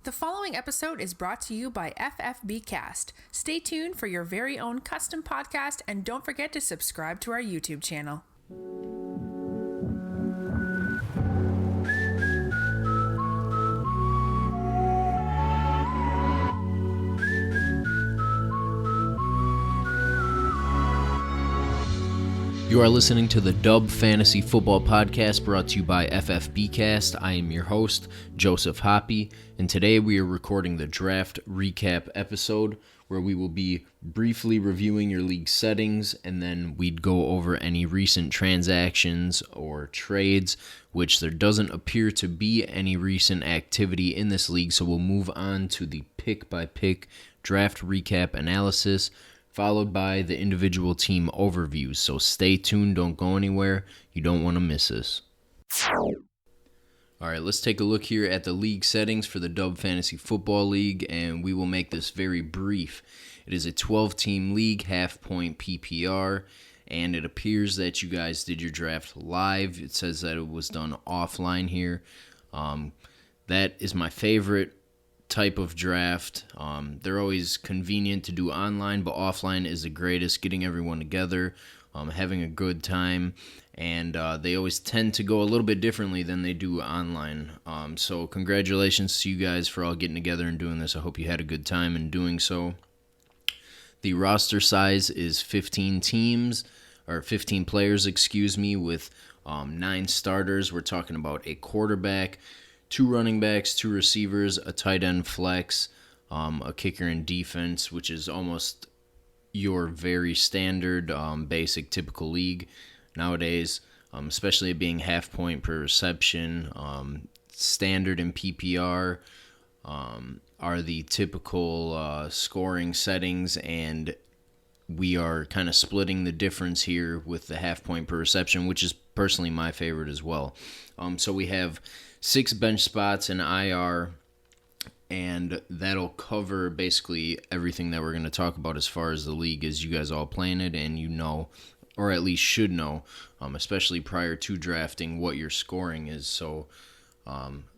The following episode is brought to you by FFB Cast. Stay tuned for your very own custom podcast, and don't forget to subscribe to our YouTube channel. You are listening to the Dub Fantasy Football Podcast brought to you by FFB Cast. I am your host, Joseph Hoppy, and today we are recording the draft recap episode where we will be briefly reviewing your league settings, and then we'd go over any recent transactions or trades, which there doesn't appear to be any recent activity in this league, so we'll move on to the pick-by-pick draft recap analysis, followed by the individual team overviews. So stay tuned, don't go anywhere. You don't want to miss this. All right, let's take a look here at the league settings for the Dub Fantasy Football League, and we will make this very brief. It is a 12-team league, half-point PPR, and it appears that you guys did your draft live. It says that it was done offline here. That is my favorite type of draft. They're always convenient to do online, but offline is the greatest, getting everyone together, having a good time, and they always tend to go a little bit differently than they do online. So congratulations to you guys for all getting together and doing this. I hope you had a good time in doing so. The roster size is 15 players, with 9 starters. We're talking about a quarterback, 2 running backs, 2 receivers, a tight end flex, a kicker in defense, which is almost your very standard, basic, typical league nowadays, especially being half point per reception. Standard in PPR are the typical scoring settings, and we are kind of splitting the difference here with the half point per reception, which is personally my favorite as well. So we have 6 bench spots in IR, and that'll cover basically everything that we're going to talk about as far as the league is. You guys all playing it, and you know, or at least should know, especially prior to drafting, what your scoring is. So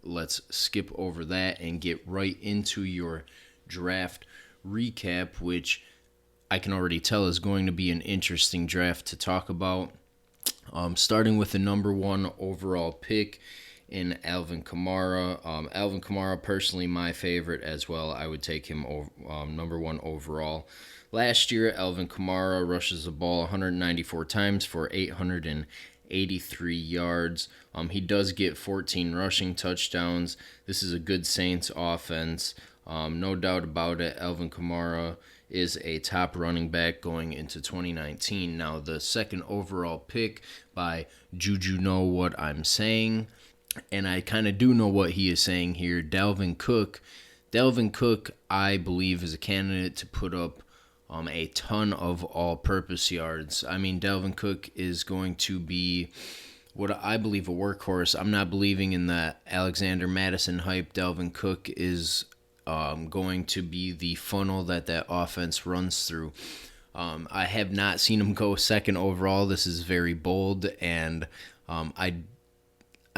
let's skip over that and get right into your draft recap, which I can already tell is going to be an interesting draft to talk about. Starting with the number 1 overall pick in Alvin Kamara. Alvin Kamara, personally my favorite as well. I would take him number 1 overall. Last year, Alvin Kamara rushes the ball 194 times for 883 yards. He does get 14 rushing touchdowns. This is a good Saints offense. No doubt about it. Alvin Kamara is a top running back going into 2019. Now, the second overall pick by Juju Know What I'm Saying, and I kind of do know what he is saying here, Dalvin Cook. Dalvin Cook, I believe, is a candidate to put up a ton of all-purpose yards. I mean, Dalvin Cook is going to be what I believe a workhorse. I'm not believing in the Alexander Madison hype. Dalvin Cook is going to be the funnel that offense runs through. I have not seen him go second overall. This is very bold, and I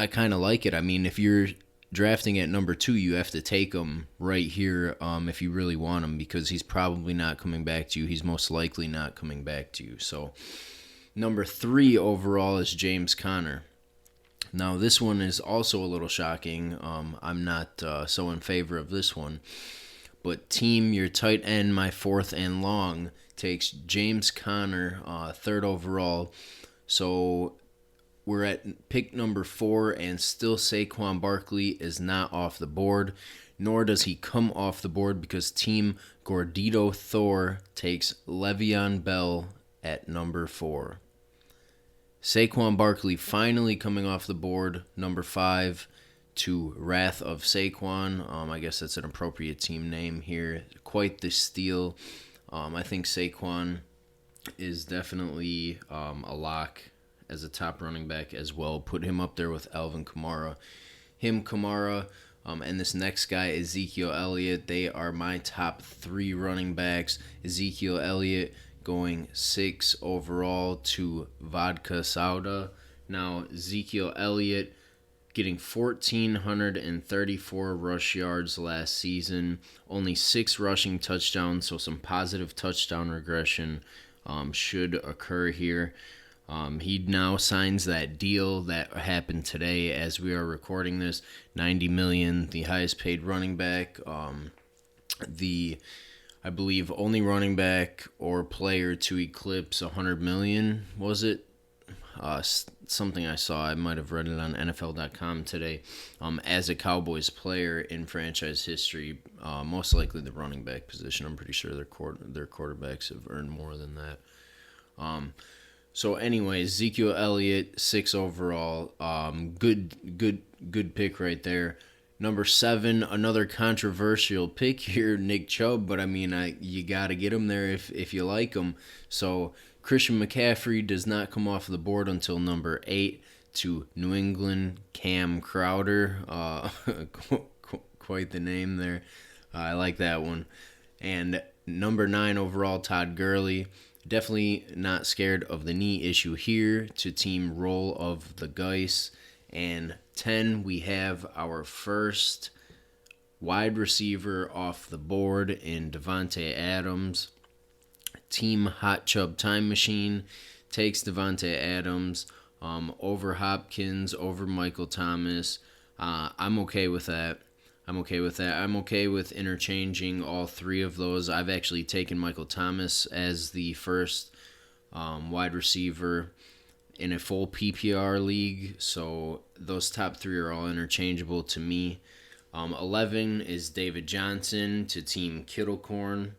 kind of like it. I mean, if you're drafting at number 2, you have to take him right here if you really want him, because he's probably not coming back to you. He's most likely not coming back to you. So number 3 overall is James Conner. Now, this one is also a little shocking. I'm not so in favor of this one. But team, your tight end, my 4th and long, takes James Conner, 3rd overall. So we're at pick number 4, and still Saquon Barkley is not off the board, nor does he come off the board, because team Gordito Thor takes Le'Veon Bell at number 4. Saquon Barkley finally coming off the board, number 5, to Wrath of Saquon. I guess that's an appropriate team name here. Quite the steal. I think Saquon is definitely a lock as a top running back as well. Put him up there with Alvin Kamara. Kamara, and this next guy, Ezekiel Elliott. They are my top 3 running backs. Ezekiel Elliott going 6 overall to Vodka Sauda. Now, Ezekiel Elliott getting 1,434 rush yards last season, only 6 rushing touchdowns, so some positive touchdown regression should occur here. He now signs that deal that happened today as we are recording this, $90 million, the highest paid running back, I believe only running back or player to eclipse $100 million, was it? Something I saw, I might have read it on NFL.com today, as a Cowboys player in franchise history, most likely the running back position. I'm pretty sure their quarterbacks have earned more than that. So anyways, Ezekiel Elliott, 6 overall, good pick right there. Number 7, another controversial pick here, Nick Chubb, but I mean, you got to get him there if you like him. So Christian McCaffrey does not come off the board until number 8 to New England, Cam Crowder. Quite the name there. I like that one. And number 9 overall, Todd Gurley. Definitely not scared of the knee issue here to team roll of the Geis. And 10, we have our first wide receiver off the board in Davante Adams. Team Hot Chubb Time Machine takes Davante Adams over Hopkins, over Michael Thomas. I'm okay with that. I'm okay with interchanging all 3 of those. I've actually taken Michael Thomas as the first wide receiver in a full PPR league, so those top 3 are all interchangeable to me. 11 is David Johnson to team Kittlecorn,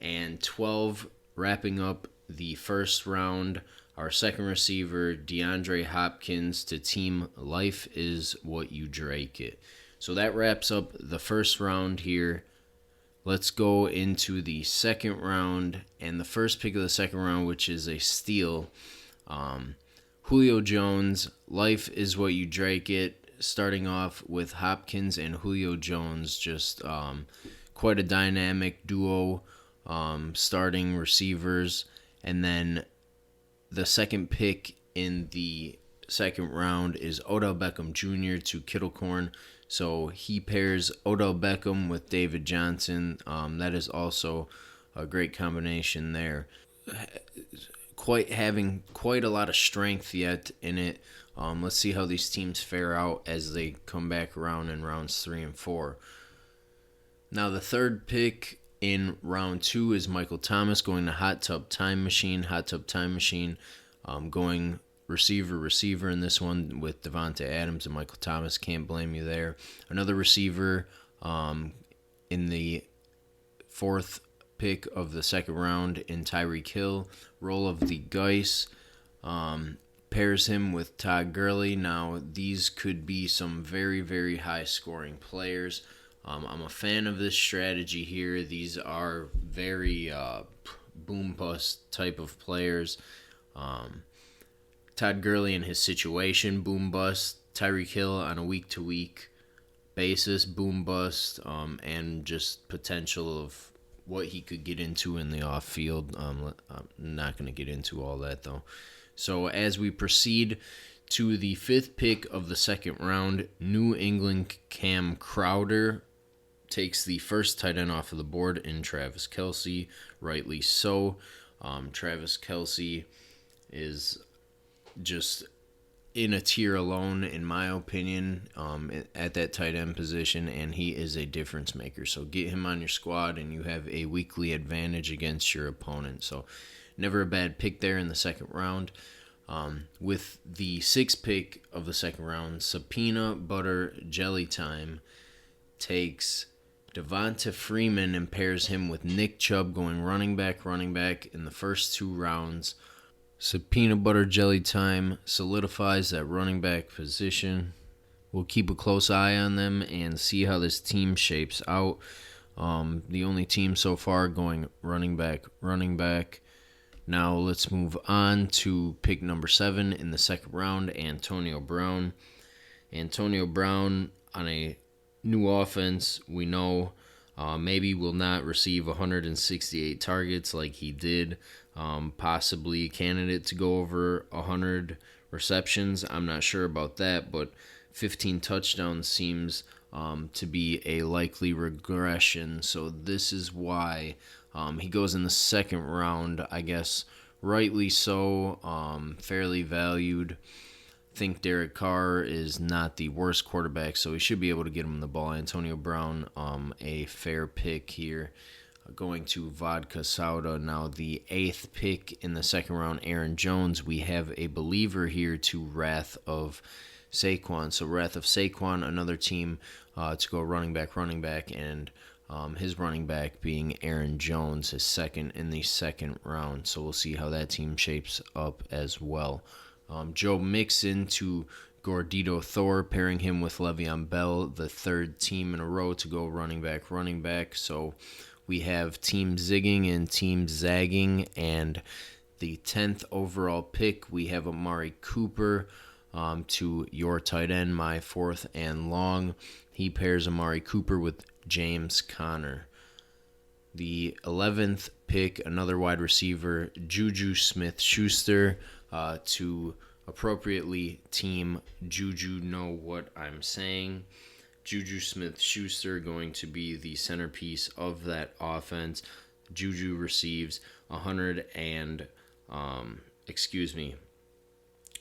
and 12, wrapping up the first round, our second receiver, DeAndre Hopkins to team Life Is What You Drake It. So that wraps up the first round here. Let's go into the second round, and the first pick of the second round, which is a steal, Julio Jones, Life Is What You Drake It, starting off with Hopkins and Julio Jones, just quite a dynamic duo, starting receivers. And then the second pick in the second round is Odell Beckham Jr. to Kittlecorn. So he pairs Odell Beckham with David Johnson. That is also a great combination there. Having quite a lot of strength yet in it. Let's see how these teams fare out as they come back around in rounds 3 and 4. Now the third pick in round 2 is Michael Thomas going to Hot Tub Time Machine. Going receiver in this one with Davante Adams and Michael Thomas. Can't blame you there. Another receiver in the 4th pick of the second round in Tyreek Hill. Roll of the Geis. Pairs him with Todd Gurley. Now, these could be some very, very high-scoring players. I'm a fan of this strategy here. These are very boom-bust type of players. Todd Gurley in his situation, boom-bust. Tyreek Hill on a week-to-week basis, boom-bust. And just potential of what he could get into in the off-field. I'm not going to get into all that, though. So as we proceed to the 5th pick of the second round, New England Cam Crowder takes the first tight end off of the board in Travis Kelce, rightly so. Travis Kelce is just in a tier alone, in my opinion, at that tight end position, and he is a difference maker. So get him on your squad, and you have a weekly advantage against your opponent. So never a bad pick there in the second round. With the 6th pick of the second round, Subpoena Butter Jelly Time takes Devonta Freeman and pairs him with Nick Chubb, going running back in the first 2 rounds. Peanut Butter Jelly Time solidifies that running back position. We'll keep a close eye on them and see how this team shapes out. The only team so far going running back. Now let's move on to pick number 7 in the second round, Antonio Brown. Antonio Brown on a new offense, we know maybe will not receive 168 targets like he did. Possibly a candidate to go over 100 receptions. I'm not sure about that, but 15 touchdowns seems to be a likely regression. So this is why he goes in the second round, I guess, rightly so, fairly valued. I think Derek Carr is not the worst quarterback, so he should be able to get him the ball. Antonio Brown, a fair pick here. Going to Vodka Sauda. Now the 8th pick in the second round, Aaron Jones. We have a believer here to Wrath of Saquon. So Wrath of Saquon, another team to go running back, and his running back being Aaron Jones, his second in the second round. So we'll see how that team shapes up as well. Joe Mixon to Gordito Thor, pairing him with Le'Veon Bell, the third team in a row to go running back. So we have team zigging and team zagging, and the 10th overall pick, we have Amari Cooper to your tight end, my fourth and long. He pairs Amari Cooper with James Conner. The 11th pick, another wide receiver, Juju Smith-Schuster to appropriately team Juju Know What I'm Saying. Juju Smith-Schuster going to be the centerpiece of that offense. Juju receives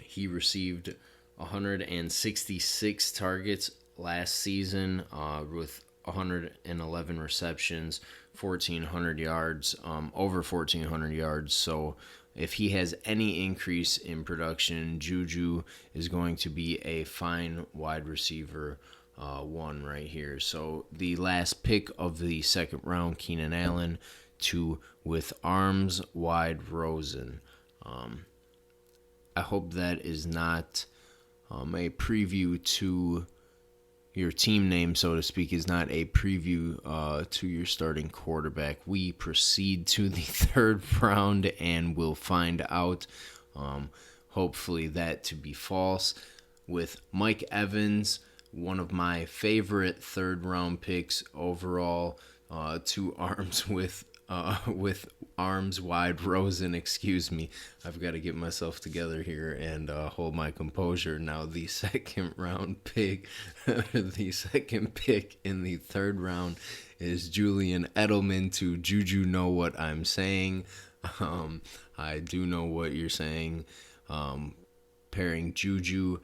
he received 166 targets last season with 111 receptions, 1,400 yards, over 1,400 yards. So if he has any increase in production, Juju is going to be a fine wide receiver one right here. So the last pick of the second round, Keenan Allen to with arms wide Rosen. I hope that is not a preview to your team name, so to speak, is not a preview to your starting quarterback. We proceed to the third round and we'll find out, hopefully that to be false, with Mike Evans, one of my favorite third round picks overall, to arms with arms wide Rosen, excuse me. I've got to get myself together here and hold my composure. Now the second pick in the third round is Julian Edelman to Juju Know What I'm Saying. I do know what you're saying. Pairing Juju,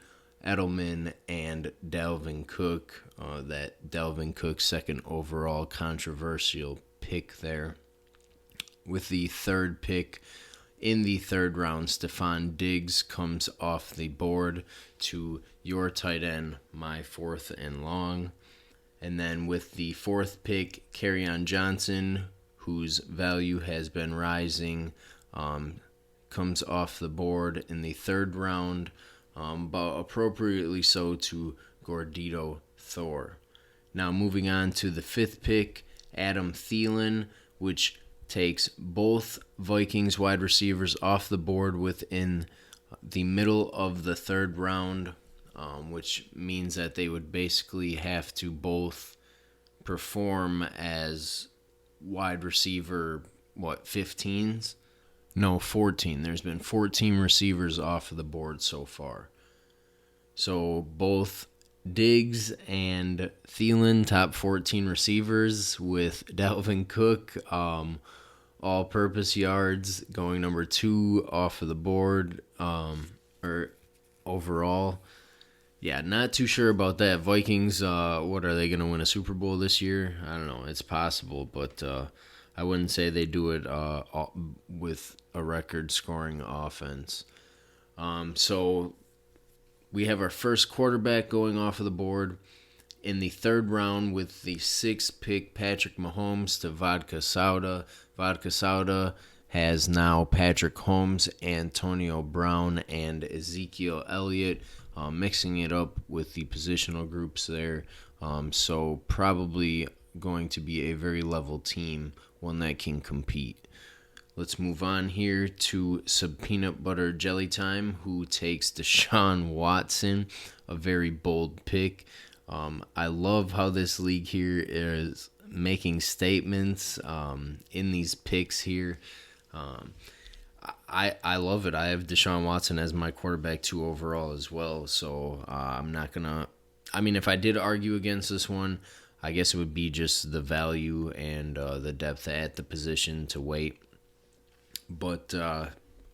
Edelman, and Dalvin Cook. That Dalvin Cook second overall controversial pick there. With the third pick in the third round, Stephon Diggs comes off the board to your tight end, my fourth and long. And then with the fourth pick, Kerryon Johnson, whose value has been rising, comes off the board in the third round, but appropriately so to Gordito Thor. Now moving on to the fifth pick, Adam Thielen, which takes both Vikings wide receivers off the board within the middle of the third round, which means that they would basically have to both perform as wide receiver, 15s? No, 14. There's been 14 receivers off of the board so far. So both Diggs and Thielen, top 14 receivers, with Dalvin Cook, all-purpose yards going number 2 off of the board, or overall. Yeah, not too sure about that. Vikings, what are they going to win a Super Bowl this year? I don't know. It's possible, but I wouldn't say they do it with a record-scoring offense. So we have our first quarterback going off of the board in the third round with the 6th pick, Patrick Mahomes to Vodka Sauda. Vodka Sauda has now Patrick Mahomes, Antonio Brown, and Ezekiel Elliott, mixing it up with the positional groups there. So probably going to be a very level team, one that can compete. Let's move on here to some peanut butter jelly time, who takes Deshaun Watson, a very bold pick. I love how this league here is making statements in these picks here. I love it. I have Deshaun Watson as my quarterback 2 overall as well, so I'm not going to I mean, if I did argue against this one, I guess it would be just the value and the depth at the position to wait. But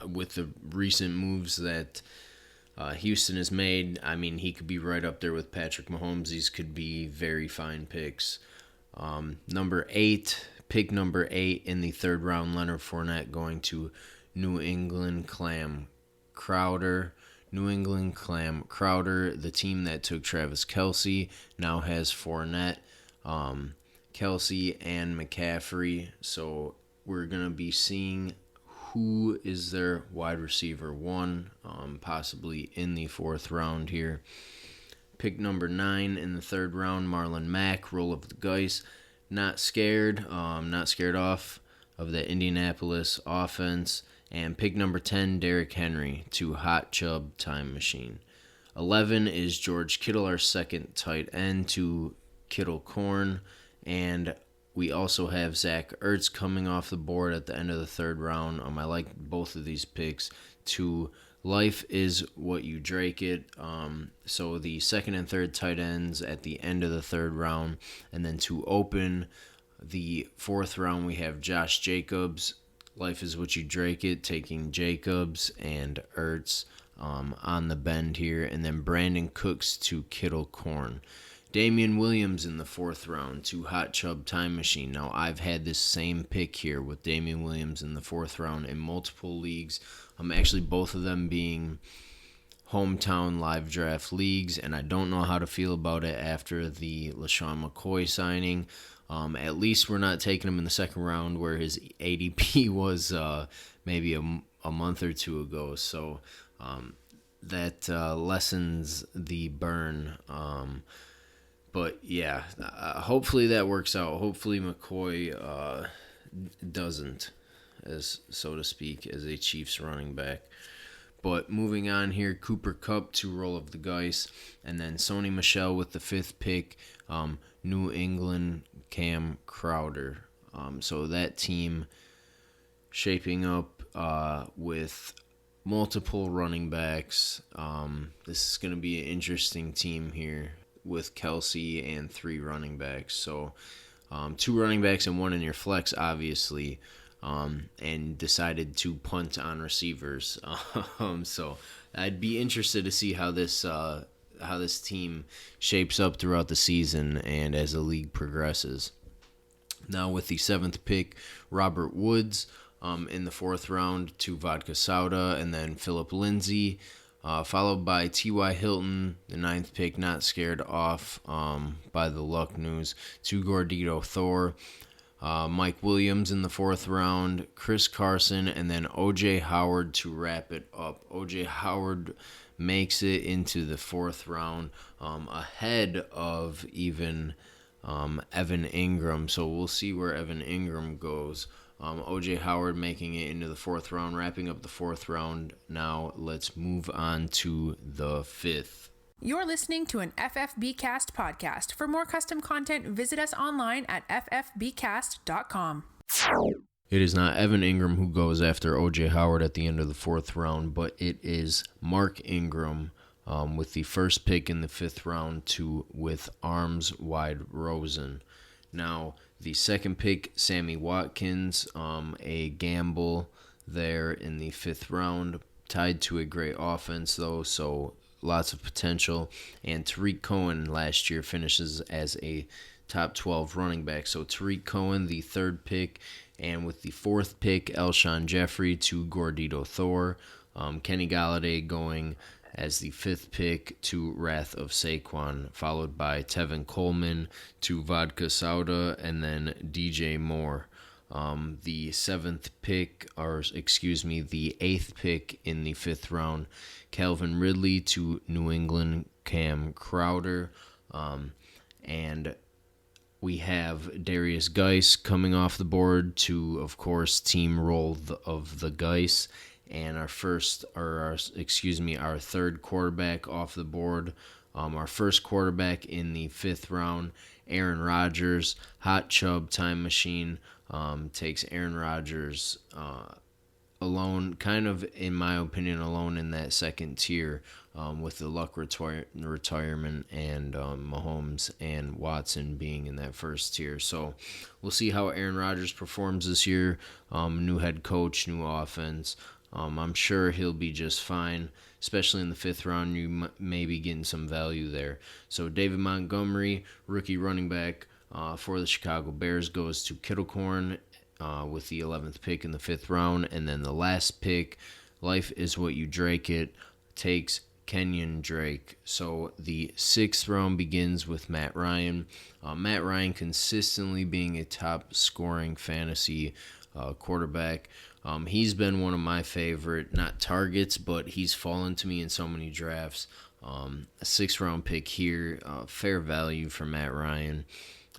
with the recent moves that Houston has made, I mean, he could be right up there with Patrick Mahomes. These could be very fine picks. Pick number 8 in the third round, Leonard Fournette going to New England Clam Crowder. New England Clam Crowder, the team that took Travis Kelce, now has Fournette, Kelce, and McCaffrey. So we're going to be seeing who is their wide receiver 1, possibly in the 4th round here. Pick number 9 in the 3rd round, Marlon Mack, roll of the dice. Not scared off of the Indianapolis offense. And pick number 10, Derrick Henry to Hot Chub Time Machine. 11 is George Kittle, our second tight end, to Kittle Corn. And we also have Zach Ertz coming off the board at the end of the 3rd round. I like both of these picks to Life Is What You Drake It. So the 2nd and 3rd tight ends at the end of the 3rd round. And then to open the 4th round, we have Josh Jacobs. Life Is What You Drake It, taking Jacobs and Ertz on the bend here. And then Brandon Cooks to Kittle Corn. Damian Williams in the 4th round to Hot Chub Time Machine. Now, I've had this same pick here with Damian Williams in the 4th round in multiple leagues. Actually, both of them being hometown live draft leagues, and I don't know how to feel about it after the LaShawn McCoy signing. At least we're not taking him in the 2nd round where his ADP was maybe a month or two ago. So that lessens the burn. But yeah, hopefully that works out. Hopefully McCoy doesn't, as so to speak, as a Chiefs running back. But moving on here, Cooper Kupp to roll of the dice, and then Sony Michel with the 5th pick, New England Cam Crowder. So that team shaping up with multiple running backs. This is going to be an interesting team here with Kelce and 3 running backs. So 2 running backs and 1 in your flex, obviously. And decided to punt on receivers. So I'd be interested to see how this team shapes up throughout the season and as the league progresses. Now with the 7th pick, Robert Woods in the 4th round to Vodka Soda, and then Philip Lindsay, followed by T.Y. Hilton, the 9th pick, not scared off by the luck news, to Gordito Thor. Mike Williams in the 4th round, Chris Carson, and then O.J. Howard to wrap it up. O.J. Howard makes it into the 4th round ahead of even Evan Ingram. So we'll see where Evan Ingram goes. O.J. Howard making it into the 4th round, wrapping up the 4th round. Now let's move on to the 5th. You're listening to an FFB Cast podcast. For more custom content, visit us online at ffbcast.com. It is not Evan Ingram who goes after O.J. Howard at the end of the 4th round, but it is Mark Ingram with the 1st pick in the 5th round with Arms Wide Rosen. Now, the 2nd pick, Sammy Watkins, a gamble there in the 5th round, tied to a great offense though, so lots of potential. And Tariq Cohen last year finishes as a top 12 running back. So Tariq Cohen, the 3rd pick, and with the 4th pick, Alshon Jeffrey to Gordito Thor. Kenny Golladay going as the 5th pick to Wrath of Saquon, followed by Tevin Coleman to Vodka Soda, and then DJ Moore. The 7th pick, the 8th pick in the 5th round, Calvin Ridley to New England Cam Crowder. And we have Darius Geis coming off the board to, of course, team roll of the Geis. And our 3rd quarterback off the board. Our first quarterback in the 5th round, Aaron Rodgers, Hot Chub Time Machine, takes Aaron Rodgers alone, kind of, in my opinion, alone in that second tier, with the Luck retirement and Mahomes and Watson being in that first tier. So we'll see how Aaron Rodgers performs this year. New head coach, new offense. I'm sure he'll be just fine, especially in the fifth round. You may be getting some value there. So David Montgomery, rookie running back for the Chicago Bears, goes to Kittlecorn with the 11th pick in the fifth round. And then the last pick, Life is What You Drake It, takes Kenyon Drake. So the sixth round begins with Matt Ryan. Matt Ryan consistently being a top scoring fantasy quarterback. He's been one of my favorite, not targets, but he's fallen to me in so many drafts. A sixth round pick here, fair value for Matt Ryan.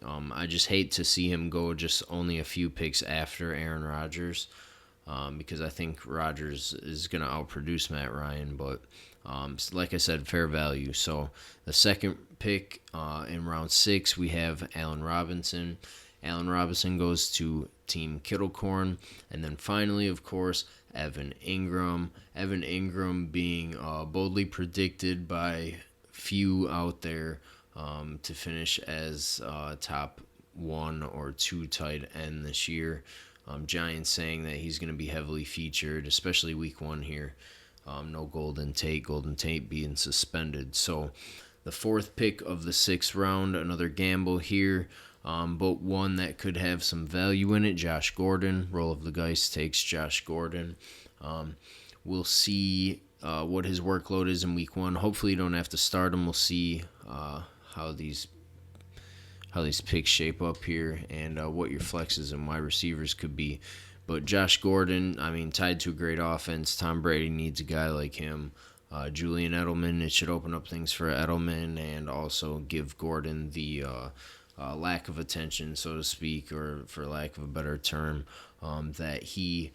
I just hate to see him go just only a few picks after Aaron Rodgers, because I think Rodgers is going to outproduce Matt Ryan. But like I said, fair value. So the second pick in round 6, we have Allen Robinson. Allen Robinson goes to Team Kittlecorn. And then finally, of course, Evan Ingram. Evan Ingram being boldly predicted by few out there to finish as top 1 or 2 tight end this year. Giants saying that he's going to be heavily featured, especially week 1 here. No Golden Tate being suspended. So the fourth pick of the 6th round, another gamble here, but one that could have some value in it. Josh Gordon, roll of the dice, takes Josh Gordon. We'll see what his workload is in week 1. Hopefully you don't have to start him. We'll see how these picks shape up here and what your flexes and wide receivers could be. But Josh Gordon, I mean, tied to a great offense. Tom Brady needs a guy like him. Julian Edelman, it should open up things for Edelman and also give Gordon the lack of attention, so to speak, or for lack of a better term, that he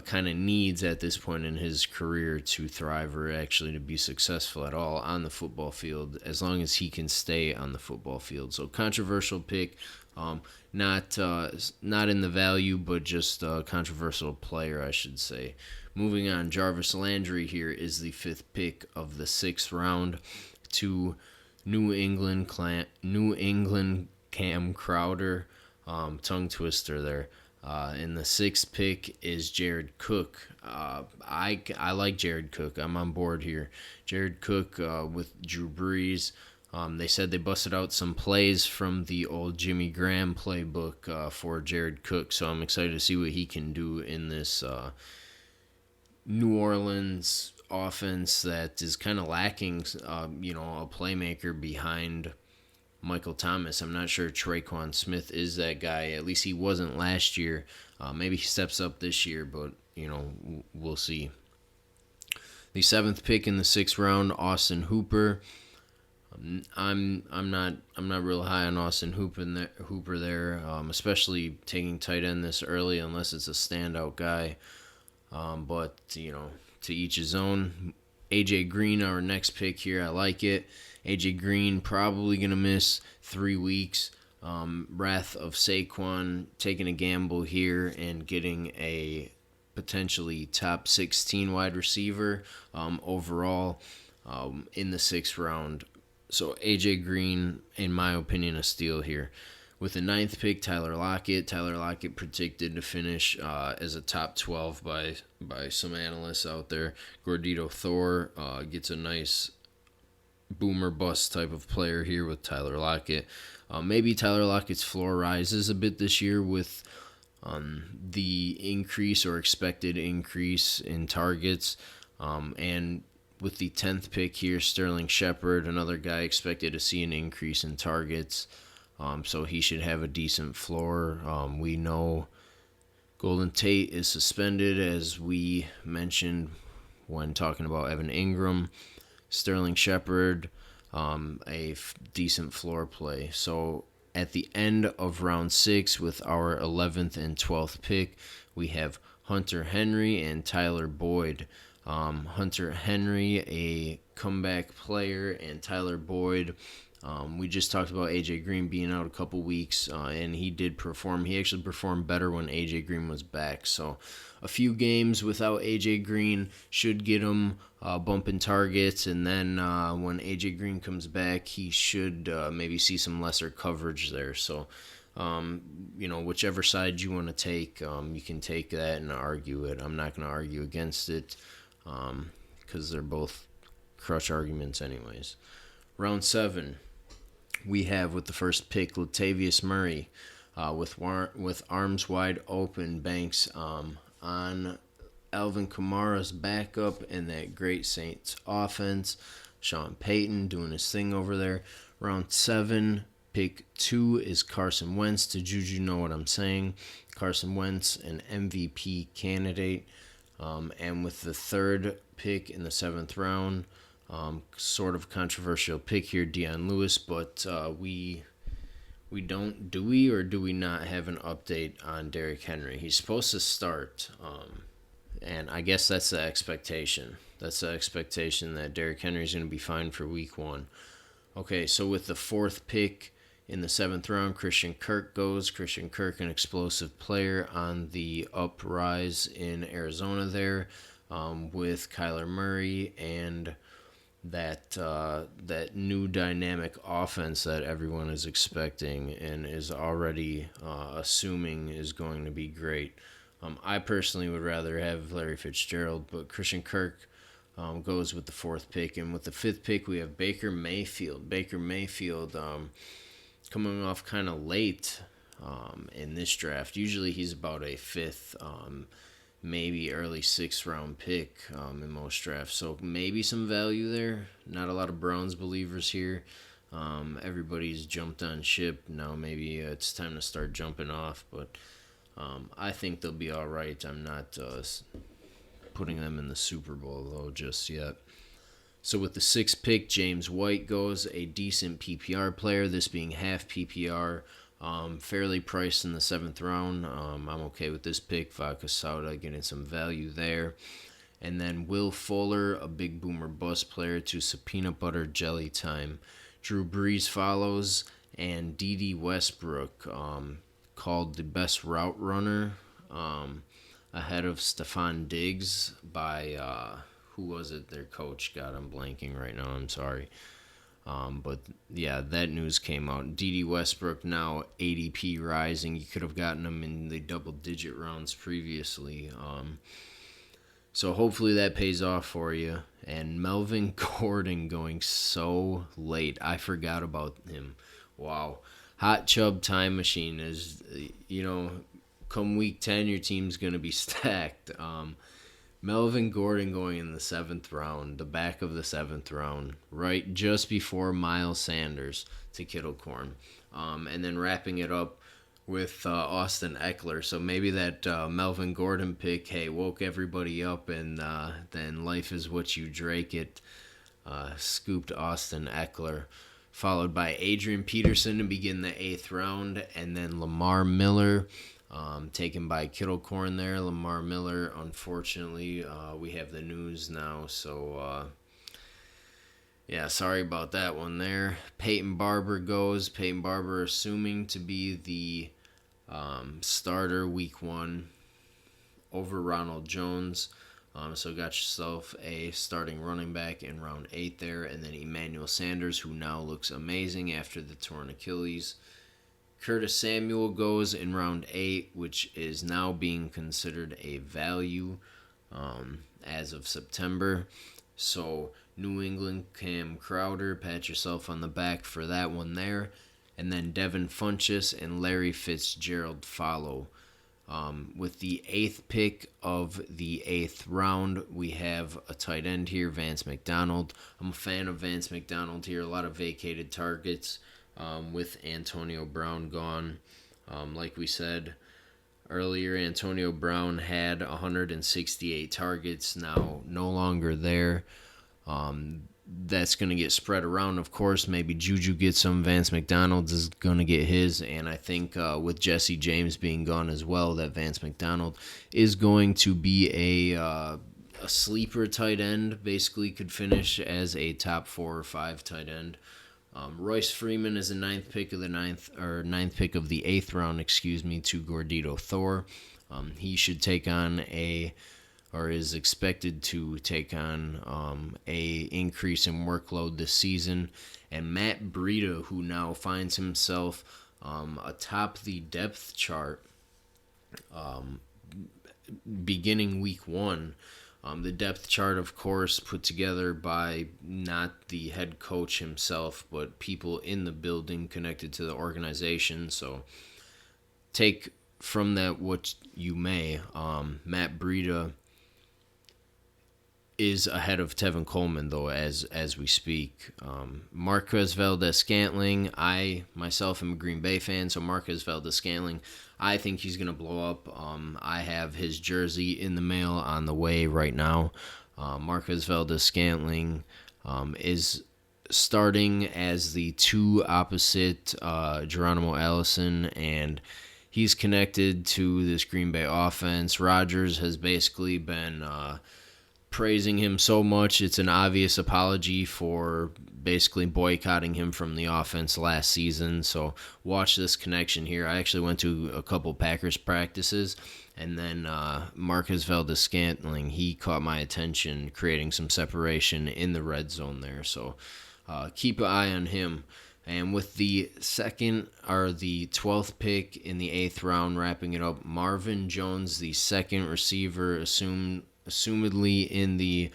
kind of needs at this point in his career to thrive or actually to be successful at all on the football field, as long as he can stay on the football field. So controversial pick, not in the value, but just a controversial player, I should say. Moving on, Jarvis Landry here is the 5th pick of the 6th round to New England Cam Crowder, tongue twister there. In the 6th pick is Jared Cook. I like Jared Cook. I'm on board here. Jared Cook with Drew Brees. They said they busted out some plays from the old Jimmy Graham playbook for Jared Cook, so I'm excited to see what he can do in this New Orleans offense that is kind of lacking, a playmaker behind Michael Thomas. I'm not sure Traquan Smith is that guy. At least he wasn't last year. Maybe he steps up this year, but we'll see. The 7th pick in the 6th round, Austin Hooper. I'm not real high on Austin Hooper there, especially taking tight end this early unless it's a standout guy. But to each his own. AJ Green, our next pick here, I like it. AJ Green probably going to miss 3 weeks. Wrath of Saquon taking a gamble here and getting a potentially top 16 wide receiver overall in the 6th round. So AJ Green, in my opinion, a steal here. With the 9th pick, Tyler Lockett. Tyler Lockett predicted to finish as a top 12 by some analysts out there. Gordito Thor gets a nice boomer bust type of player here with Tyler Lockett. Maybe Tyler Lockett's floor rises a bit this year with the increase or expected increase in targets. And with the 10th pick here, Sterling Shepard, another guy expected to see an increase in targets. So he should have a decent floor. We know Golden Tate is suspended, as we mentioned when talking about Evan Ingram. Sterling Shepard, decent floor play. So at the end of round 6 with our 11th and 12th pick, we have Hunter Henry and Tyler Boyd. Hunter Henry, a comeback player, and Tyler Boyd, We just talked about A.J. Green being out a couple weeks, and he did perform. He actually performed better when A.J. Green was back. So a few games without A.J. Green should get him bumping targets, and then when A.J. Green comes back, he should maybe see some lesser coverage there. So, whichever side you want to take, you can take that and argue it. I'm not going to argue against it because they're both crush arguments anyways. Round 7. We have with the first pick Latavius Murray with arms wide open. Banks on Alvin Kamara's backup and that great Saints offense. Sean Payton doing his thing over there. Round 7, pick 2 is Carson Wentz. Did you know what I'm saying? Carson Wentz, an MVP candidate. And with the third pick in the 7th round, sort of controversial pick here, Dion Lewis, but we do we not have an update on Derrick Henry? He's supposed to start, and I guess that's the expectation. That's the expectation that Derrick Henry is going to be fine for week 1. Okay, so with the 4th pick in the 7th round, Christian Kirk goes. Christian Kirk, an explosive player on the uprise in Arizona there, with Kyler Murray and that new dynamic offense that everyone is expecting and is already assuming is going to be great. I personally would rather have Larry Fitzgerald, but Christian Kirk goes with the 4th pick. And with the 5th pick, we have Baker Mayfield. Baker Mayfield coming off kind of late in this draft. Usually he's about a 5th, maybe early 6th round pick in most drafts. So maybe some value there. Not a lot of Browns believers here. Everybody's jumped on ship. Now maybe it's time to start jumping off. But I think they'll be all right. I'm not putting them in the Super Bowl, though, just yet. So with the 6th pick, James White goes, a decent PPR player, this being half PPR. Fairly priced in the 7th round. I'm okay with this pick. Vodka Soda getting some value there. And then Will Fuller, a big boomer bust player, to peanut butter jelly time. Drew Brees follows, and D.D. Westbrook, called the best route runner, ahead of Stephon Diggs by, who was it? Their coach. God, I'm blanking right now. I'm sorry. But yeah, that news came out. D.D. Westbrook now ADP rising. You could have gotten him in the double-digit rounds previously. So hopefully that pays off for you. And Melvin Gordon going so late. I forgot about him. Wow. Hot Chubb time machine is, come week 10, your team's going to be stacked. Melvin Gordon going in the 7th round, the back of the 7th round, right just before Miles Sanders to Kittle Corn. And then wrapping it up with Austin Eckler. So maybe that Melvin Gordon pick, woke everybody up, and then life is what you drake it. Scooped Austin Eckler. Followed by Adrian Peterson to begin the 8th round, and then Lamar Miller. Taken by Kittle Corn there. Lamar Miller, unfortunately, we have the news now, so sorry about that one there. Peyton Barber goes. Peyton Barber assuming to be the starter week 1 over Ronald Jones. So got yourself a starting running back in round 8 there, and then Emmanuel Sanders, who now looks amazing after the torn Achilles. Curtis Samuel goes in round 8, which is now being considered a value as of September. So New England, Cam Crowder, pat yourself on the back for that one there. And then Devin Funchess and Larry Fitzgerald follow. With the 8th pick of the 8th round, we have a tight end here, Vance McDonald. I'm a fan of Vance McDonald here. A lot of vacated targets. With Antonio Brown gone. Like we said earlier, Antonio Brown had 168 targets, now no longer there. That's going to get spread around, of course. Maybe Juju gets some, Vance McDonald is going to get his, and I think with Jesse James being gone as well, that Vance McDonald is going to be a sleeper tight end, basically could finish as a top 4 or 5 tight end. Royce Freeman is the ninth pick of the eighth round, to Gordito Thor. He should take on or is expected to take on a increase in workload this season. And Matt Breida, who now finds himself atop the depth chart beginning week one. The depth chart, of course, put together by not the head coach himself, but people in the building connected to the organization. So take from that what you may. Matt Breida is ahead of Tevin Coleman, though, as we speak. Marquez Valdes-Scantling, I myself am a Green Bay fan, so Marquez Valdes-Scantling, I think he's going to blow up. I have his jersey in the mail on the way right now. Marquez Valdes-Scantling is starting as the two opposite Geronimo Allison, and he's connected to this Green Bay offense. Rodgers has basically been praising him so much, it's an obvious apology for basically boycotting him from the offense last season. So watch this connection here. I actually went to a couple Packers practices, and then Marquez Valdes-Scantling, he caught my attention, creating some separation in the red zone there. So keep an eye on him. And with the 12th pick in the 8th round, wrapping it up, Marvin Jones, the second receiver, assumedly in the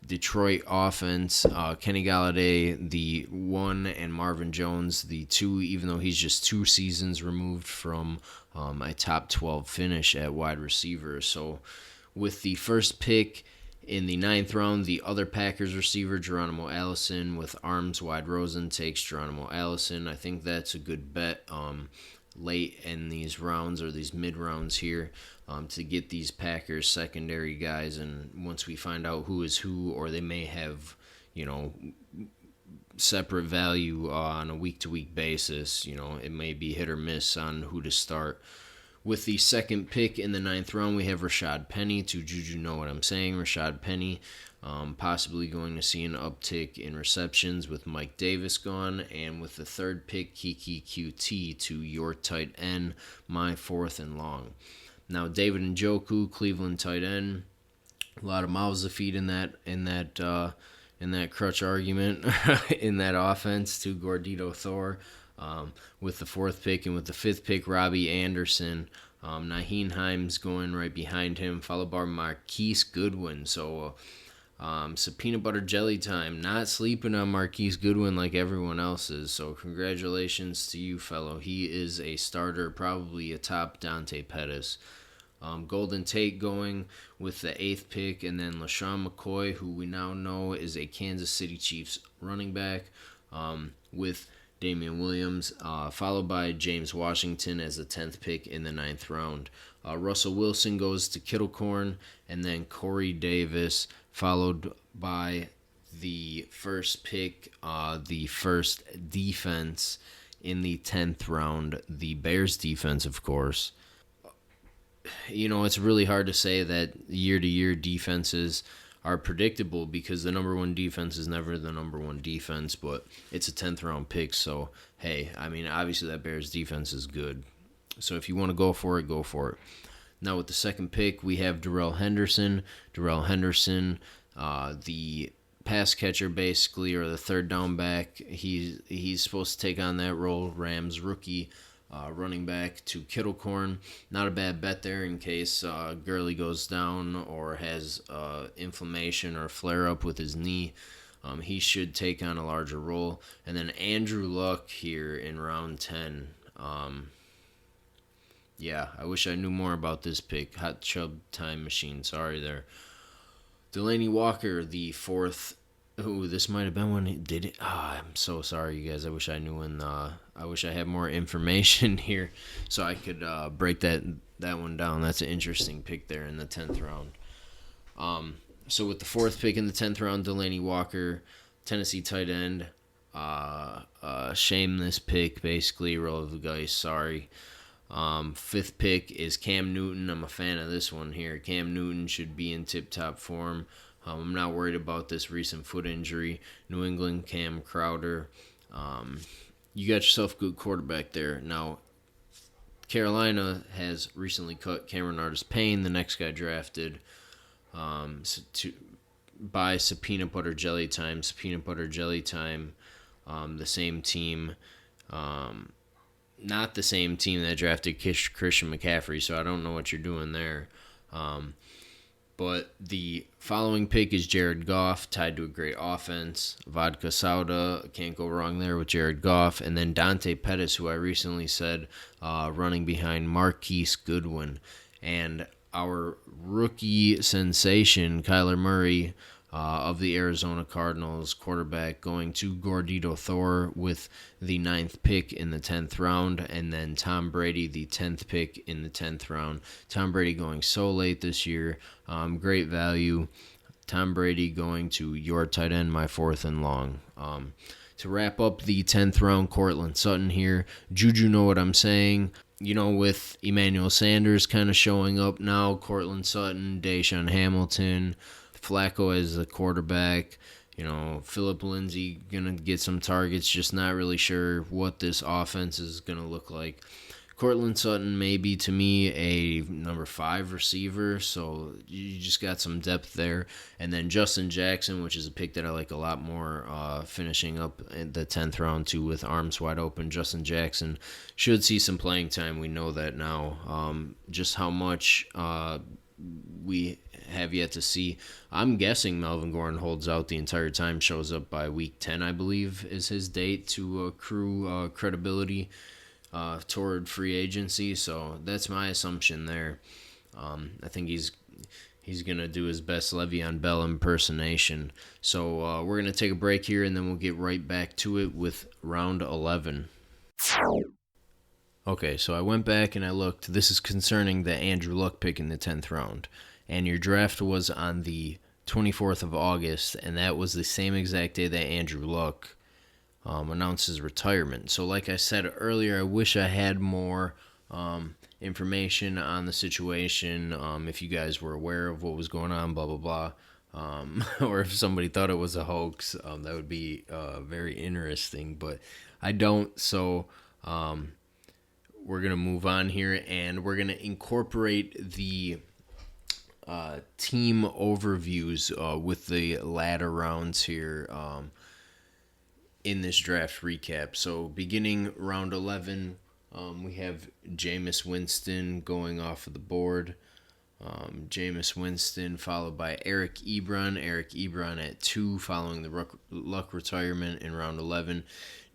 Detroit offense. Kenny Golladay, the 1, and Marvin Jones, the 2, even though he's just 2 seasons removed from a top 12 finish at wide receiver. So with the first pick in the 9th round, the other Packers receiver, Geronimo Allison, with arms wide Rosen takes Geronimo Allison. I think that's a good bet late in these rounds, or these mid-rounds here, to get these Packers secondary guys. And once we find out who is who, or they may have, separate value on a week-to-week basis, it may be hit or miss on who to start. With the second pick in the 9th round, we have Rashad Penny. To Juju know what I'm saying. Rashad Penny possibly going to see an uptick in receptions with Mike Davis gone. And with the third pick, Keke QT to your tight end, my 4th and long. Now, David Njoku, Cleveland tight end. A lot of mouths to feed in that crutch argument in that offense to Gordito Thor. With the 4th pick, and with the 5th pick, Robbie Anderson. Nyheim Hines going right behind him, followed by Marquise Goodwin. So some peanut butter jelly time. Not sleeping on Marquise Goodwin like everyone else is. So congratulations to you, fellow. He is a starter, probably a top Dante Pettis. Golden Tate going with the 8th pick, and then LaShawn McCoy, who we now know is a Kansas City Chiefs running back, with Damian Williams, followed by James Washington as the 10th pick in the 9th round. Russell Wilson goes to Kittlecorn, and then Corey Davis, followed by the first pick, the first defense in the 10th round, the Bears defense, of course. It's really hard to say that year-to-year defenses are predictable, because the number one defense is never the number one defense, but it's a 10th round pick. So, hey, obviously that Bears defense is good. So if you want to go for it, go for it. Now with the second pick, we have Darrell Henderson. Darrell Henderson, the pass catcher basically, or the third down back. He's supposed to take on that role. Rams rookie running back to Kittlecorn. Not a bad bet there in case Gurley goes down or has inflammation or flare-up with his knee. He should take on a larger role. And then Andrew Luck here in round 10. I wish I knew more about this pick. Hot Chub time machine. Sorry there. Delanie Walker, the 4th. Ooh, this might have been when he did it. I'm so sorry, you guys. I wish I knew when. I wish I had more information here so I could break that one down. That's an interesting pick there in the 10th round. So with the 4th pick in the 10th round, Delanie Walker, Tennessee tight end. Shame this pick, basically. Roll of the dice. Sorry. 5th pick is Cam Newton. I'm a fan of this one here. Cam Newton should be in tip-top form. I'm not worried about this recent foot injury. New England, Cam Crowder. You got yourself a good quarterback there. Now, Carolina has recently cut Cameron Artis-Payne, the next guy drafted, by Peanut Butter Jelly Time. Peanut Butter Jelly Time, the same team, not the same team that drafted Christian McCaffrey, so I don't know what you're doing there. But the following pick is Jared Goff, tied to a great offense. Vodka Sauda, can't go wrong there with Jared Goff. And then Dante Pettis, who I recently said running behind Marquise Goodwin. And our rookie sensation, Kyler Murray, of the Arizona Cardinals, quarterback, going to Gordito Thor with the 9th pick in the 10th round, and then Tom Brady, the 10th pick in the 10th round. Tom Brady going so late this year, great value. Tom Brady going to your tight end, my 4th and long. To wrap up the 10th round, Courtland Sutton here. Juju, know what I'm saying? With Emmanuel Sanders kind of showing up now, Courtland Sutton, Deshaun Hamilton, Flacco as the quarterback, Philip Lindsay going to get some targets, just not really sure what this offense is going to look like. Courtland Sutton may be, to me, a number 5 receiver, so you just got some depth there. And then Justin Jackson, which is a pick that I like a lot more, finishing up in the 10th round, too, with arms wide open. Justin Jackson should see some playing time. We know that now. Just how much we have yet to see. I'm guessing Melvin Gordon holds out the entire time, shows up by week 10, I believe, is his date to accrue credibility toward free agency. So that's my assumption there. I think he's going to do his best Le'Veon Bell impersonation. So we're going to take a break here, and then we'll get right back to it with round 11. Okay, so I went back and I looked. This is concerning the Andrew Luck pick in the 10th round. And your draft was on the 24th of August, and that was the same exact day that Andrew Luck announced his retirement. So like I said earlier, I wish I had more information on the situation, if you guys were aware of what was going on, blah, blah, blah. Or if somebody thought it was a hoax, that would be very interesting. But I don't, so we're going to move on here, and we're going to incorporate the team overviews with the latter rounds here in this draft recap. So beginning round 11, we have Jameis Winston going off of the board. Jameis Winston followed by Eric Ebron. Eric Ebron at 2 following the Luck retirement in round 11.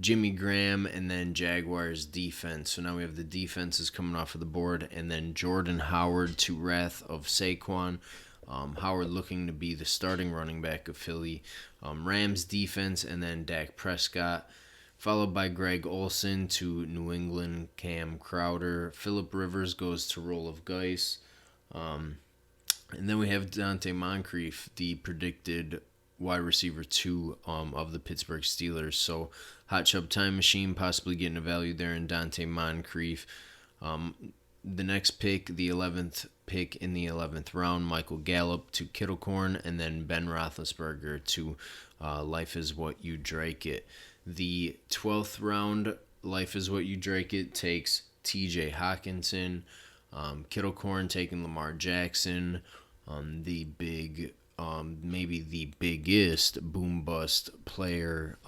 Jimmy Graham, and then Jaguars defense. So now we have the defenses coming off of the board, and then Jordan Howard to wrath of Saquon. Howard looking to be the starting running back of Philly. Rams defense, and then Dak Prescott, followed by Greg Olsen to New England, Cam Crowder. Phillip Rivers goes to Roll of Geis. And then we have Dante Moncrief, the predicted wide receiver 2 of the Pittsburgh Steelers. So Hot Chub Time Machine possibly getting a value there in Dante Moncrief. The next pick, the 11th pick in the 11th round, Michael Gallup to Kittlecorn, and then Ben Roethlisberger to Life is What You Drake It. The 12th round, Life is What You Drake It, takes TJ Hawkinson. Kittlecorn taking Lamar Jackson, the big, maybe the biggest boom-bust player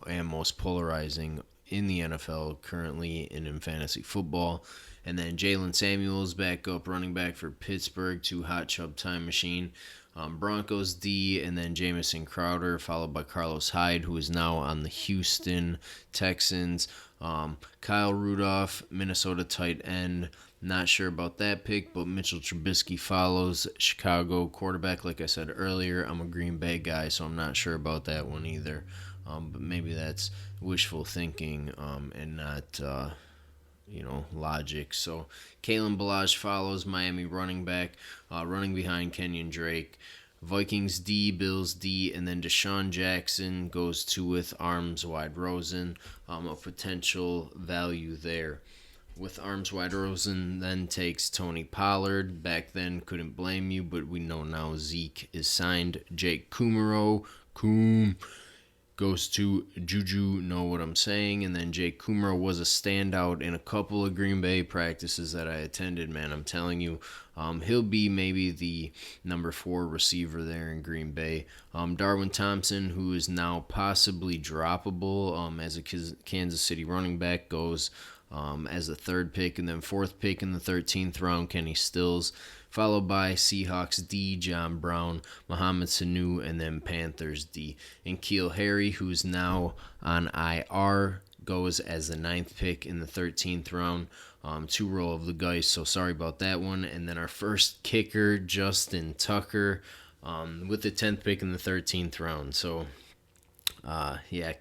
and most polarizing in the NFL currently in fantasy football. And then Jalen Samuels back up, running back for Pittsburgh to Hot Chub Time Machine. Broncos D, and then Jamison Crowder, followed by Carlos Hyde, who is now on the Houston Texans. Kyle Rudolph, Minnesota tight end. Not sure about that pick, but Mitchell Trubisky follows. Chicago quarterback, like I said earlier. I'm a Green Bay guy, so I'm not sure about that one either. But maybe that's wishful thinking and not, logic. So Kalen Ballage follows, Miami running back, running behind Kenyon Drake. Vikings D, Bills D, and then Deshaun Jackson goes to with Arms Wide Rosen, a potential value there. with arms wide Rosen then takes Tony Pollard. Back then, couldn't blame you, but we know now Zeke is signed. Jake Kumerow, goes to Juju, know what I'm saying. And then Jake Kumerow was a standout in a couple of Green Bay practices that I attended, man. I'm telling you, he'll be maybe the number 4 receiver there in Green Bay. Darwin Thompson, who is now possibly droppable as a Kansas City running back, goes as the 3rd pick. And then 4th pick in the 13th round, Kenny Stills, followed by Seahawks D, John Brown, Mohamed Sanu, and then Panthers D. And N'Keal Harry, who's now on IR, goes as the 9th pick in the 13th round. 2 roll of the dice, so sorry about that one. And then our first kicker, Justin Tucker, with the 10th pick in the 13th round. So,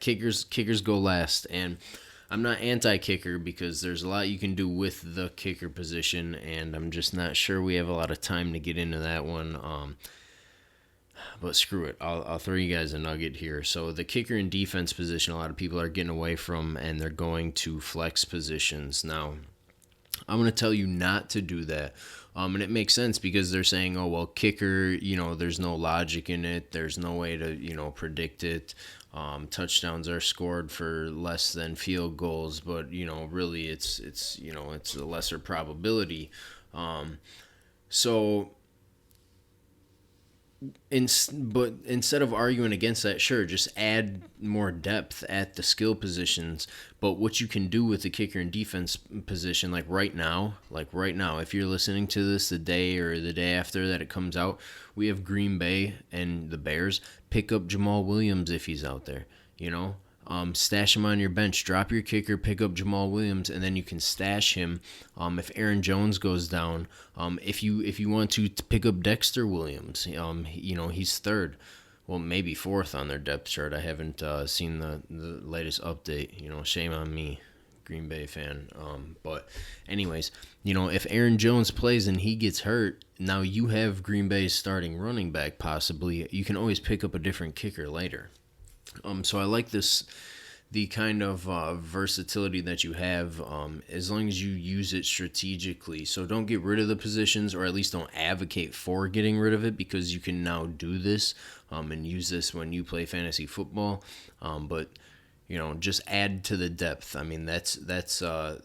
kickers go last. And I'm not anti-kicker because there's a lot you can do with the kicker position, and I'm just not sure we have a lot of time to get into that one. But screw it. I'll throw you guys a nugget here. So the kicker and defense position, a lot of people are getting away from, and they're going to flex positions. Now, I'm going to tell you not to do that. And it makes sense because they're saying, oh, well, kicker, there's no logic in it. There's no way to, predict it. Touchdowns are scored for less than field goals, but, really it's a lesser probability. But instead of arguing against that, sure, just add more depth at the skill positions. But what you can do with the kicker and defense position, like right now, if you're listening to this the day or the day after that it comes out, we have Green Bay and the Bears. Pick up Jamal Williams if he's out there, stash him on your bench. Drop your kicker, pick up Jamal Williams, and then you can stash him. If Aaron Jones goes down, if you want to pick up Dexter Williams, he's 3rd, well maybe 4th on their depth chart. I haven't seen the latest update. Shame on me, Green Bay fan. But anyways, if Aaron Jones plays and he gets hurt, now you have Green Bay's starting running back possibly. You can always pick up a different kicker later. So I like the kind of versatility that you have, as long as you use it strategically. So don't get rid of the positions, or at least don't advocate for getting rid of it, because you can now do this and use this when you play fantasy football. But just add to the depth. I mean, that's the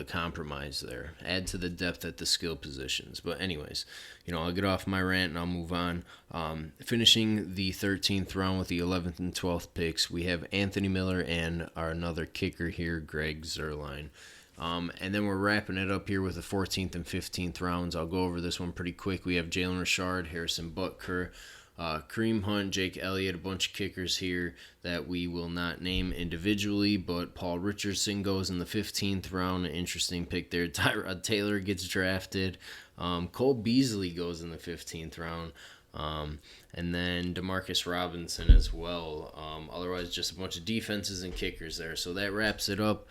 compromise there. Add to the depth at the skill positions. But anyways, I'll get off my rant and I'll move on. Finishing the 13th round with the 11th and 12th picks, we have Anthony Miller and our another kicker here, Greg Zuerlein. And then we're wrapping it up here with the 14th and 15th rounds. I'll go over this one pretty quick. We have Jalen Richard, Harrison Butker, Kareem Hunt, Jake Elliott, a bunch of kickers here that we will not name individually, but Paul Richardson goes in the 15th round, an interesting pick there. Tyrod Taylor gets drafted. Cole Beasley goes in the 15th round. And then Demarcus Robinson as well. Otherwise, just a bunch of defenses and kickers there. So that wraps it up.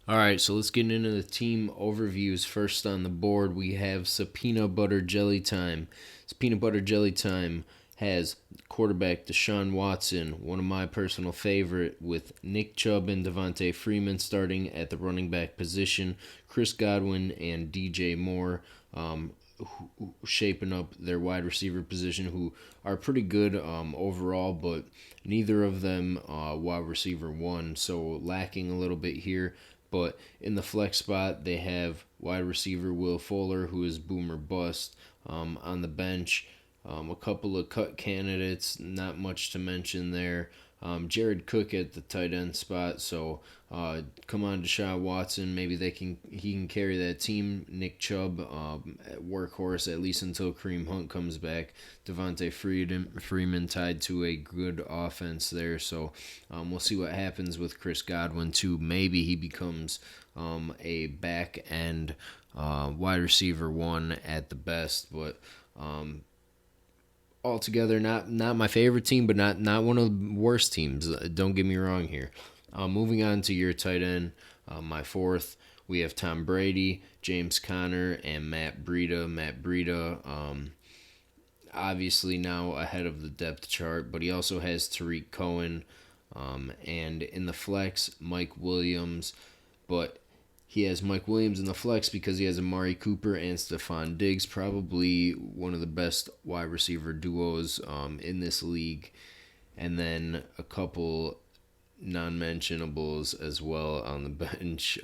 All right, so let's get into the team overviews. First on the board, we have Peanut Butter Jelly Time. Peanut Butter Jelly Time has quarterback Deshaun Watson, one of my personal favorite, with Nick Chubb and Devontae Freeman starting at the running back position, Chris Godwin and DJ Moore shaping up their wide receiver position, who are pretty good overall, but neither of them wide receiver 1, so lacking a little bit here. But in the flex spot, they have wide receiver Will Fuller, who is boomer bust. On the bench, a couple of cut candidates, not much to mention there. Jared Cook at the tight end spot, so come on, Deshaun Watson, maybe he can carry that team. Nick Chubb, workhorse at least until Kareem Hunt comes back. Devontae Freeman tied to a good offense there, so we'll see what happens with Chris Godwin too. Maybe he becomes a back end wide receiver 1 at the best, but altogether not my favorite team, but not one of the worst teams. Don't get me wrong here. Moving on to your tight end, my 4th, we have Tom Brady, James Conner, and Matt Breida. Matt Breida, obviously now ahead of the depth chart, but he also has Tariq Cohen, And in the flex, Mike Williams, but he has Mike Williams in the flex because he has Amari Cooper and Stephon Diggs, probably one of the best wide receiver duos in this league. And then a couple non-mentionables as well on the bench.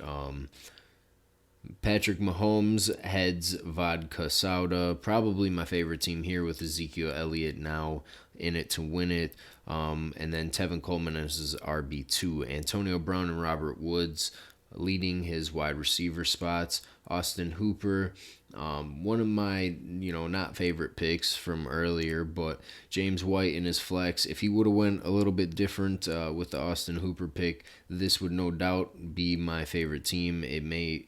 Patrick Mahomes heads Vodka Soda, probably my favorite team here with Ezekiel Elliott now in it to win it. And then Tevin Coleman as his RB2. Antonio Brown and Robert Woods leading his wide receiver spots. Austin Hooper, one of my, not favorite picks from earlier, but James White in his flex. If he would have went a little bit different with the Austin Hooper pick, this would no doubt be my favorite team. It may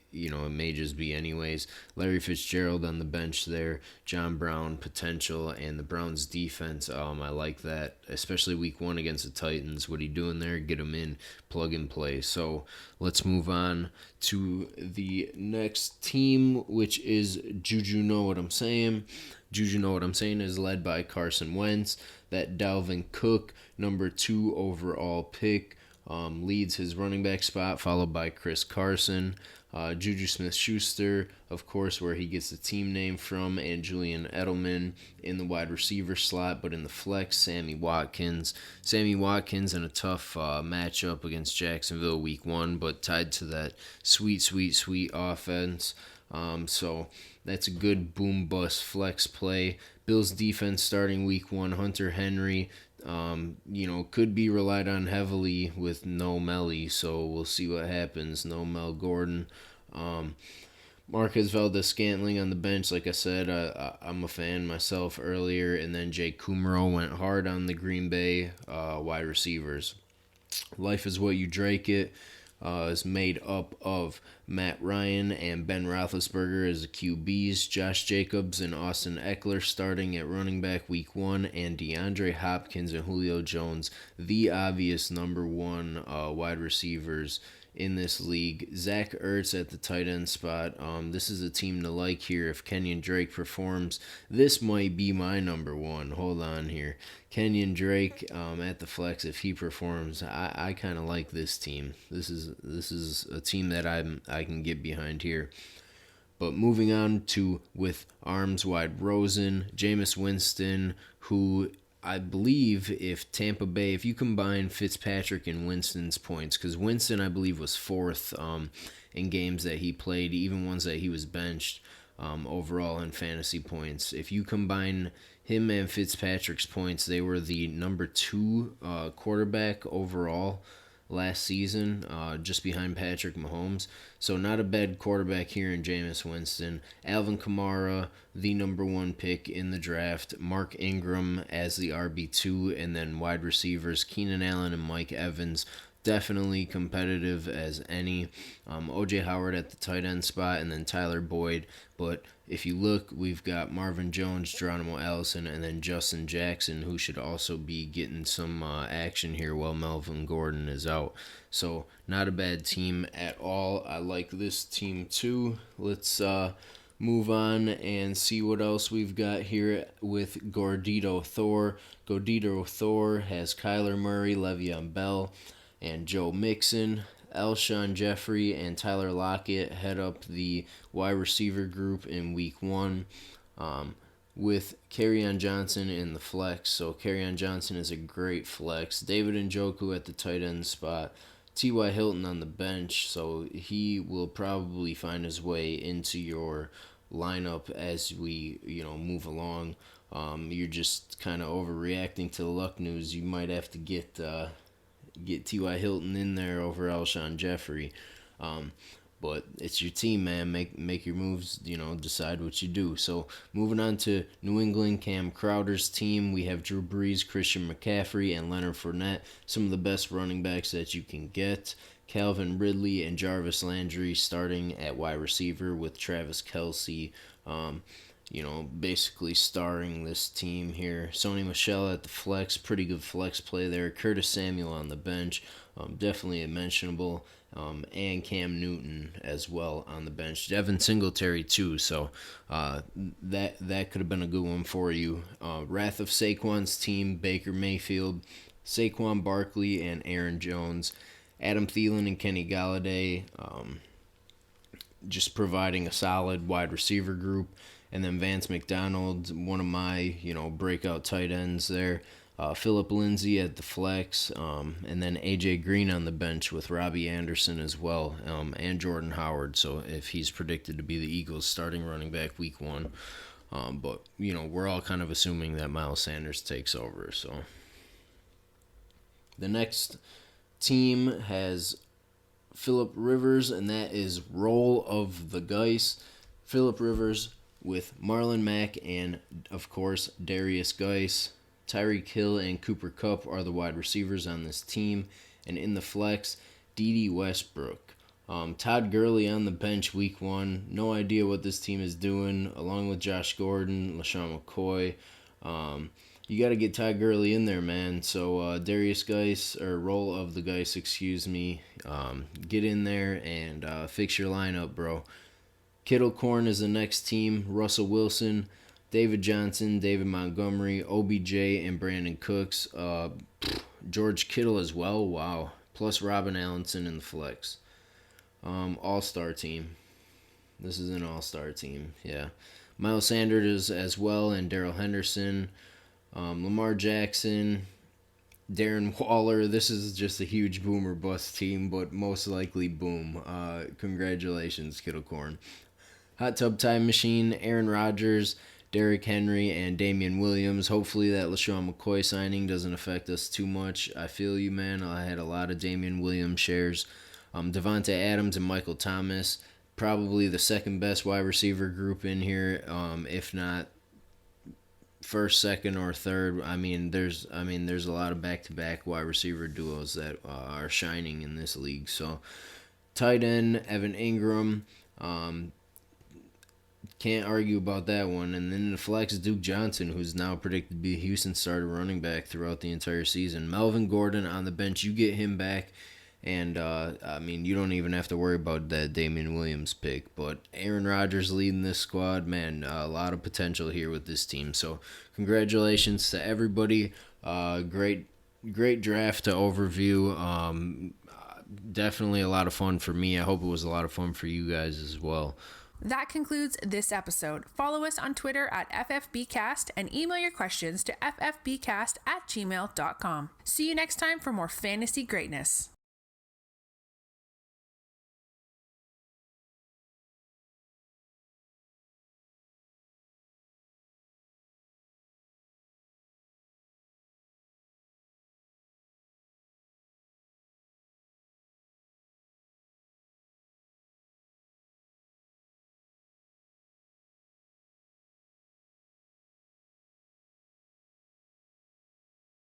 just be anyways. Larry Fitzgerald on the bench there, John Brown potential, and the Browns defense. I like that, especially week 1 against the Titans. What he doing there? Get him in, plug and play. So let's move on to the next team, which is Juju Know What I'm Saying. Juju Know What I'm Saying is led by Carson Wentz. That Dalvin Cook, number 2 overall pick, leads his running back spot, followed by Chris Carson. Juju Smith-Schuster, of course, where he gets the team name from, and Julian Edelman in the wide receiver slot, but in the flex, Sammy Watkins. Sammy Watkins in a tough matchup against Jacksonville week 1, but tied to that sweet offense. So that's a good boom-bust flex play. Bills defense starting week 1, Hunter Henry, could be relied on heavily with no Melly, so we'll see what happens. No Mel Gordon. Marquez Valdes-Scantling on the bench, like I said, I'm a fan myself earlier, and then Jake Kumerow went hard on the Green Bay wide receivers. Life is What You Drake It is made up of Matt Ryan and Ben Roethlisberger as the QBs, Josh Jacobs and Austin Eckler starting at running back week 1, and DeAndre Hopkins and Julio Jones, the obvious number 1 wide receivers in this league. Zach Ertz at the tight end spot. This is a team to like here. If Kenyon Drake performs, this might be my number 1. Hold on here. Kenyon Drake at the flex, if he performs, I kind of like this team. This is a team that I can get behind here. But moving on to with arms wide Rosen, Jameis Winston, who I believe if Tampa Bay, if you combine Fitzpatrick and Winston's points, because Winston I believe was 4th in games that he played, even ones that he was benched overall in fantasy points. If you combine him and Fitzpatrick's points, they were the number 2 quarterback overall last season, just behind Patrick Mahomes. So not a bad quarterback here in Jameis Winston. Alvin Kamara, the number 1 pick in the draft. Mark Ingram as the RB2, and then wide receivers Keenan Allen and Mike Evans. Definitely competitive as any. O.J. Howard at the tight end spot, and then Tyler Boyd. But if you look, we've got Marvin Jones, Geronimo Allison, and then Justin Jackson, who should also be getting some action here while Melvin Gordon is out. So not a bad team at all. I like this team too. Let's move on and see what else we've got here with Gordito Thor. Gordito Thor has Kyler Murray, Le'Veon Bell, and Joe Mixon. Alshon Jeffrey and Tyler Lockett head up the wide receiver group in week 1 with Kerryon Johnson in the flex. So Kerryon Johnson is a great flex. David Njoku at the tight end spot. T.Y. Hilton on the bench, so he will probably find his way into your lineup as we move along. You're just kind of overreacting to the luck news. You might have to get T.Y. Hilton in there over Alshon Jeffrey. But it's your team, man. Make your moves, decide what you do. So moving on to New England, Cam Crowder's team. We have Drew Brees, Christian McCaffrey, and Leonard Fournette. Some of the best running backs that you can get. Calvin Ridley and Jarvis Landry starting at wide receiver with Travis Kelce, basically starring this team here. Sony Michel at the flex, pretty good flex play there. Curtis Samuel on the bench, definitely a mentionable. And Cam Newton as well on the bench. Devin Singletary too, so that could have been a good one for you. Wrath of Saquon's team, Baker Mayfield, Saquon Barkley and Aaron Jones, Adam Thielen and Kenny Galladay, just providing a solid wide receiver group. And then Vance McDonald, one of my, breakout tight ends there. Philip Lindsay at the flex, and then A.J. Green on the bench with Robbie Anderson as well, and Jordan Howard. So if he's predicted to be the Eagles' starting running back week 1. But, we're all kind of assuming that Miles Sanders takes over. So the next team has Phillip Rivers, and that is Roll of the Dice. Phillip Rivers with Marlon Mack and, of course, Darius Geis. Tyreek Hill and Cooper Kupp are the wide receivers on this team. And in the flex, Dede Westbrook. Todd Gurley on the bench week 1. No idea what this team is doing, along with Josh Gordon, LaShawn McCoy. You got to get Todd Gurley in there, man. So Darius Geis, or Roll of the Geis, get in there and fix your lineup, bro. Kittle Corn is the next team. Russell Wilson, David Johnson, David Montgomery, OBJ, and Brandon Cooks. George Kittle as well. Wow. Plus Robin Allenson in the flex. All-star team. This is an all-star team. Yeah. Miles Sanders as well, and Darrell Henderson. Lamar Jackson, Darren Waller. This is just a huge boom or bust team, but most likely boom. Congratulations, Kittle Corn. Hot Tub Time Machine, Aaron Rodgers, Derrick Henry, and Damian Williams. Hopefully that LaShawn McCoy signing doesn't affect us too much. I feel you, man. I had a lot of Damian Williams shares. Devontae Adams and Michael Thomas, probably the second best wide receiver group in here, if not first, second, or third. There's a lot of back-to-back wide receiver duos that are shining in this league. So, tight end Evan Ingram. Can't argue about that one. And then in the flex, Duke Johnson, who's now predicted to be a Houston starter running back throughout the entire season. Melvin Gordon on the bench. You get him back. And, you don't even have to worry about that Damian Williams pick. But Aaron Rodgers leading this squad, man, a lot of potential here with this team. So, congratulations to everybody. Great draft to overview. Definitely a lot of fun for me. I hope it was a lot of fun for you guys as well. That concludes this episode. Follow us on Twitter at FFBcast and email your questions to ffbcast@gmail.com. See you next time for more fantasy greatness.